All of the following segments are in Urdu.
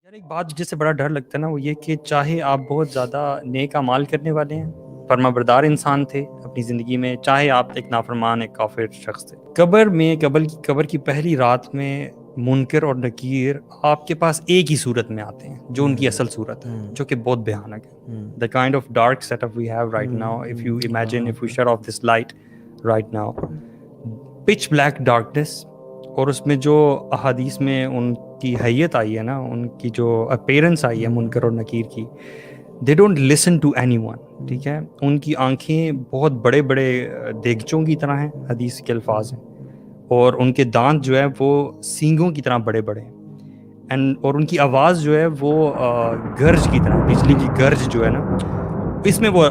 یار ایک بات جس سے بڑا ڈر لگتا ہے نا وہ یہ کہ چاہے آپ بہت زیادہ نیک اعمال کرنے والے ہیں، فرما بردار انسان تھے اپنی زندگی میں، چاہے آپ ایک نافرمان ایک کافر شخص تھے، قبر کی پہلی رات میں منکر اور نکیر آپ کے پاس ایک ہی صورت میں آتے ہیں جو ان کی اصل صورت ہے، جو کہ بہت بھیانک ہے. the kind of dark setup we have right now, if you imagine, if we shut off this light right now, pitch black darkness. اور اس میں جو احادیث میں ان کی حیت آئی ہے نا، ان کی جو اپیرنس آئی ہے منکر اور نکیر کی، they don't listen to anyone. ٹھیک ہے، ان کی آنکھیں بہت بڑے بڑے دیگچوں کی طرح ہیں، حدیث کے الفاظ ہیں، اور ان کے دانت جو ہے وہ سینگوں کی طرح بڑے بڑے ہیں، اور ان کی آواز جو ہے وہ گرج کی طرح، بجلی کی گرج جو ہے نا. اس میں وہ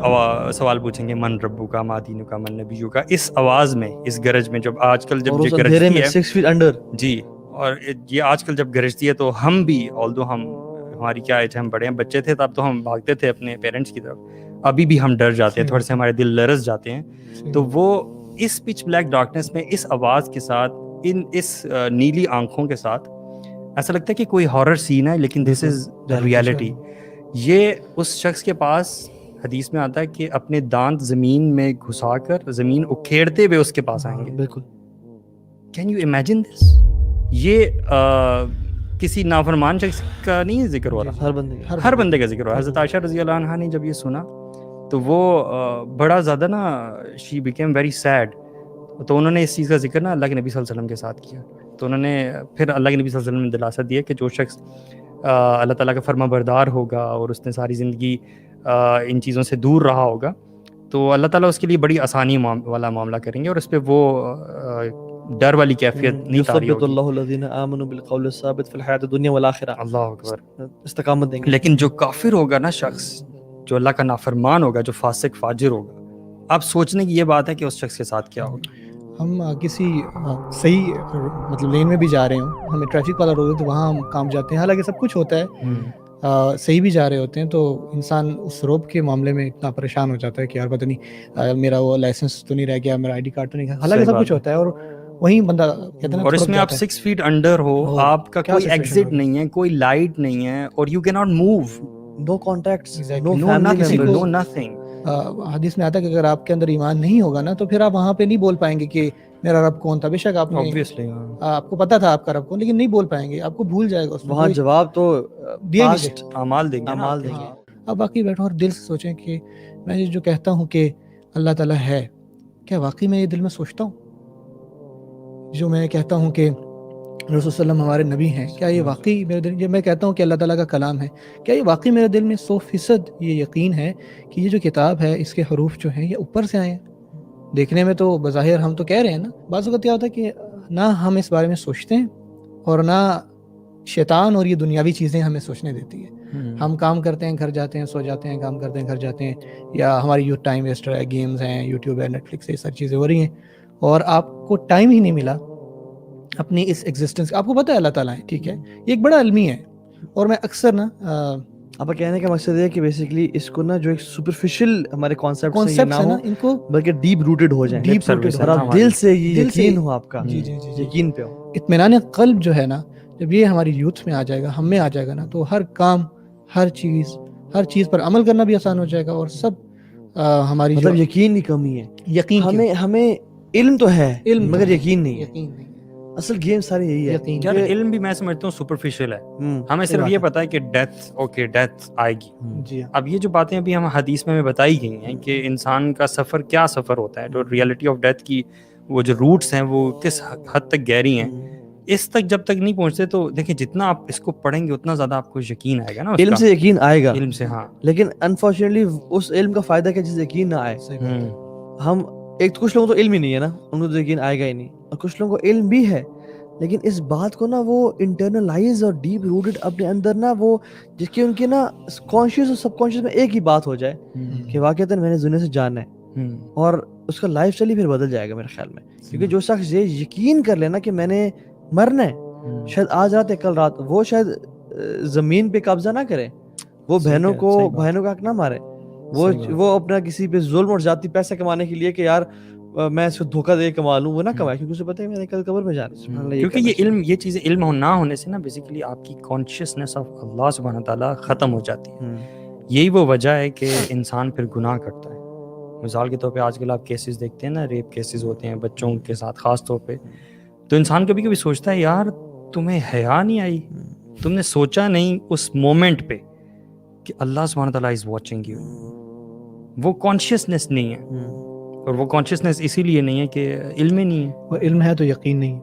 سوال پوچھیں گے من ربو کا ما دینو کا من نبیو کا، اس آواز میں، اس گرج میں، جب آج کل جب یہ گرجتی ہے 6 feet under. جی، اور یہ آج کل جب گرجتی ہے تو ہم بھی ہماری کیا ایج ہے، ہم بڑے ہیں، بچے تھے تب تو ہم بھاگتے تھے اپنے پیرنٹس کی طرف، ابھی بھی ہم ڈر جاتے ہیں تھوڑے سے، ہمارے دل لرز جاتے ہیں. تو وہ اس پچ بلیک ڈارکنیس میں اس آواز کے ساتھ، اس نیلی آنکھوں کے ساتھ، ایسا لگتا ہے کہ کوئی ہارر سین ہے، لیکن دس از ریالٹی. یہ اس شخص کے پاس حدیث میں آتا ہے کہ اپنے دانت زمین میں گھسا کر زمین اکھیڑتے ہوئے اس کے پاس آئیں گے. بالکل. Can you imagine this? یہ کسی نافرمان شخص کا نہیں ذکر ہو رہا، ہر بندے کا ذکر ہو رہا. حضرت عائشہ رضی اللہ عنہا نے جب یہ سنا تو وہ بڑا زیادہ نا، شی بیکیم ویری سیڈ. تو انہوں نے اس چیز کا ذکر نا اللہ کے نبی صلی اللہ علیہ وسلم کے ساتھ کیا. تو انہوں نے پھر اللہ کے نبی صلی اللہ علیہ وسلم نے دلاسا دیا کہ جو شخص اللہ تعالیٰ کا فرما بردار ہوگا اور اس نے ساری زندگی ان چیزوں سے دور رہا ہوگا، تو اللہ تعالیٰ اس کے لیے بڑی آسانی والا معاملہ کریں گے، اور اس پہ وہ ڈر والی کیفیت نہیں طاری ہوگی. اللہ الذین آمنوا بالقول الثابت فی الحیاۃ الدنیا والآخرہ. اللہ اکبر. استقامت دیں گے. لیکن جو کافر ہوگا نا شخص، جو اللہ کا نافرمان ہوگا، جو فاسق فاجر ہوگا، اب سوچنے کی یہ بات ہے کہ اس شخص کے ساتھ کیا ہوگا. ہم کسی صحیح مطلب لین میں بھی جا رہے ہوں، ہمیں ٹریفک والا روک تو وہاں ہم کام جاتے ہیں، حالانکہ سب کچھ ہوتا ہے، صحیح بھی جا رہے ہوتے ہیں، تو انسان اس روب کے معاملے میں اتنا پریشان ہو جاتا ہے کہ یار پتہ نہیں میرا وہ لائسنس تو نہیں رہ گیا، میرا آئی ڈی کارڈ تو نہیں گیا، حالانکہ سب کچھ ہوتا ہے. اور وہیں بندہ کہتے ہیں، اور اس میں آپ 6 feet انڈر ہو، آپ کا کوئی ایگزٹ نہیں ہے، کوئی لائٹ نہیں ہے، اور you can not move, no contacts, no family member, no nothing. حدیث میں آتا ہے کہ اگر آپ کے اندر ایمان نہیں ہوگا نا تو پھر آپ وہاں پہ نہیں بول پائیں گے کہ میرا رب کون تھا. بے شک آپ نے، آپ کو پتا تھا آپ کا رب کون، لیکن نہیں بول پائیں گے، آپ کو بھول جائے گا. وہاں جواب تو دیں گے، اعمال دیں گے. اب باقی بیٹھو اور دل سے سوچیں کہ میں جو کہتا ہوں کہ اللہ تعالیٰ ہے، کیا واقعی میں یہ دل میں سوچتا ہوں؟ جو میں کہتا ہوں کہ رسول صلی اللہ علیہ وسلم ہمارے نبی ہیں، کیا یہ واقعی میرے دل، یہ میں کہتا ہوں کہ اللہ تعالیٰ کا کلام ہے، کیا یہ واقعی میرے دل میں 100% یہ یقین ہے کہ یہ جو کتاب ہے اس کے حروف جو ہیں یہ اوپر سے آئے ہیں؟ دیکھنے میں تو بظاہر ہم تو کہہ رہے ہیں نا، بعض اوقات کیا ہوتا ہے کہ نہ ہم اس بارے میں سوچتے ہیں اور نہ شیطان اور یہ دنیاوی چیزیں ہمیں سوچنے دیتی ہے. ہم کام کرتے ہیں، گھر جاتے ہیں، سو جاتے ہیں، کام کرتے ہیں، گھر جاتے ہیں، یا ہماری یوتھ ٹائم ویسٹر ہے، گیمز ہیں، یوٹیوب ہے، نیٹ فلکس ہے، یہ ساری چیزیں ہو رہی ہیں، اور آپ کو ٹائم ہی نہیں ملا اپنی اس ایگزسٹنس. آپ کو پتہ ہے اللہ تعالیٰ ہے، ٹھیک ہے، یہ ایک بڑا علمی ہے. اور میں اکثر نا، آپ کا کہنے کا مقصد ہے کہ بیسیکلی اس کو نا جو ایک سپرفیشل ہمارے کانسیپٹس ہیں نہ ان کو بلکہ ڈیپ روٹڈ ہو جائیں، ڈیپ روٹڈ اور آپ دل سے یہ یقین ہو، آپ کا جی یقین پہ ہو. اطمینان قلب جو ہے نا، جب یہ ہماری یوتھ میں آ جائے گا، ہم میں آ جائے گا نا، تو ہر کام، ہر چیز پر عمل کرنا بھی آسان ہو جائے گا. اور سب ہماری مطلب یقین کی کمی ہے، یقین ہمیں علم تو ہے مگر یقین نہیں ہے. یقین نہیں. اصل گیم ساری یہی ہے. یار علم بھی میں سمجھتا ہوں سپرفیشل ہے، ہمیں صرف یہ پتا ہے کہ ڈیتھ آئے گی. جی. اب یہ جو باتیں ابھی ہم حدیث میں بتائی گئی ہیں کہ انسان کا سفر کیا سفر ہوتا ہے، تو ریئلٹی آف ڈیتھ کی وہ جو روٹس ہیں وہ کس حد تک گہری ہیں، اس تک جب تک نہیں پہنچتے تو دیکھیں جتنا آپ اس کو پڑھیں گے اتنا زیادہ آپ کو یقین آئے گا نا. علم سے یقین آئے گا، علم سے، ہاں، لیکن انفارچونیٹلی اس علم کا فائدہ کیا جس یقین نہ آئے. ہم کچھ لوگوں تو علم ہی نہیں ہے نا، ان کو تو یقین آئے گا ہی نہیں، اور کچھ لوگوں کو علم بھی ہے لیکن اس بات کو نا وہ انٹرنلائز اور ڈیپ روٹڈ اپنے اندر نا، وہ جس کی ان کے نا کانشیس اور سب کانشیس میں ایک ہی بات ہو جائے کہ واقعتاً میں نے دنیا سے جانا ہے، اور اس کا لائف اسٹائل ہی پھر بدل جائے گا میرے خیال میں. کیونکہ جو شخص یہ یقین کر لینا کہ میں نے مرنا ہے، شاید آج رات یا کل رات، وہ شاید زمین پہ قبضہ نہ کرے، وہ بہنوں کا حق نہ مارے، وہ اپنا کسی پہ ظلم اور ذاتی پیسے کمانے کے لیے کہ یار میں اس کو دھوکہ دے کے کما لوں، وہ نہ کمائے، کیونکہ اسے پتہ ہے میں نے کل قبر میں جانا ہے. سبحان اللہ. کیونکہ یہ علم، یہ چیزیں علم نہ ہونے سے نا بیسیکلی آپ کی کانشیسنیس آف اللہ سبحانہ تعالیٰ ختم ہو جاتی ہے. یہی وہ وجہ ہے کہ انسان پھر گناہ کرتا ہے. مثال کے طور پہ آج کل آپ کیسز دیکھتے ہیں نا، ریپ کیسز ہوتے ہیں بچوں کے ساتھ خاص طور پہ، تو انسان کبھی کبھی سوچتا ہے یار تمہیں حیا نہیں آئی، تم نے سوچا نہیں اس مومنٹ پہ کہ اللہ سبحانہ تعالیٰ از واچنگ یو. وہ کانشیسنیس نہیں ہے، اور وہ کانشیسنیس اسی لیے نہیں ہے کہ علم ہی نہیں ہے. وہ علم ہے تو یقین نہیں.